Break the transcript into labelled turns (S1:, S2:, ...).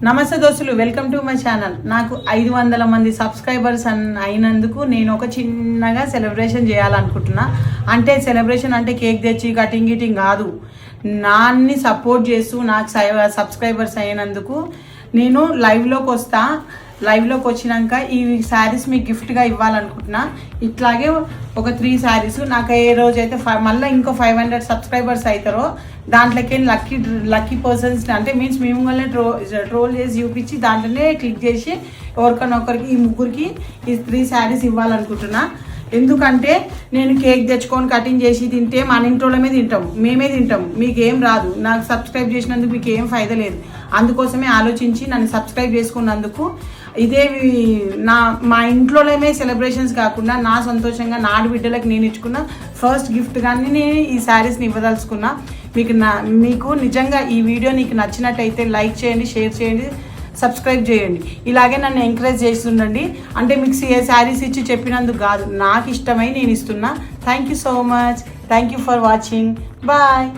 S1: నమస్తే దోస్తులు, welcome to my channel. నాకు 500 మంది సబ్స్క్రైబర్స్ అయినందుకు నేను ఒక చిన్నగా సెలబ్రేషన్ చేయాలనుకుంటున్నా. అంటే సెలబ్రేషన్ అంటే కేక్ తెచ్చి కటింగ్ కాదు, నాన్ని సపోర్ట్ చేస్తూ నాకు సబ్స్క్రైబర్స్ అయినందుకు నేను లైవ్లోకి వచ్చినాక ఈ శారీస్ మీకు గిఫ్ట్గా ఇవ్వాలనుకుంటున్నా. ఇట్లాగే ఒక 3 శారీస్ నాకు ఏ రోజైతే మళ్ళీ ఇంకో 500 సబ్స్క్రైబర్స్ అవుతారో దాంట్లోకి లక్కీ పర్సన్స్ అంటే మీన్స్ మేము వల్లే ట్రోల్ చేసి చూపించి దాంట్లోనే క్లిక్ చేసి ఎవరికైనా ఒకరికి ఈ ముగ్గురికి ఈ 3 శారీస్ ఇవ్వాలనుకుంటున్నా. ఎందుకంటే నేను కేక్ తెచ్చుకొని కటింగ్ చేసి తింటే మన ఇంట్లోనే మేమే తింటాం, మీకేం రాదు. నాకు సబ్స్క్రైబ్ చేసినందుకు మీకు ఏం ఫైదా లేదు. అందుకోసమే ఆలోచించి నన్ను సబ్స్క్రైబ్ చేసుకున్నందుకు మా ఇంట్లోనే సెలబ్రేషన్స్ కాకుండా నా సంతోషంగా నా బిడ్డలకు నేను ఇచ్చుకున్న ఫస్ట్ గిఫ్ట్ కానీ నేను ఈ శారీస్ని ఇవ్వదలుచుకున్నా. మీకు నిజంగా ఈ వీడియో నీకు నచ్చినట్టయితే లైక్ చేయండి, షేర్ చేయండి, సబ్స్క్రైబ్ చేయండి. ఇలాగే నన్ను ఎంకరేజ్ చేస్తుండండి. అంటే మీకు శారీస్ ఇచ్చి చెప్పినందుకు కాదు, నాకు ఇష్టమై నేను ఇస్తున్నా. Thank you so much. Thank you for watching. Bye.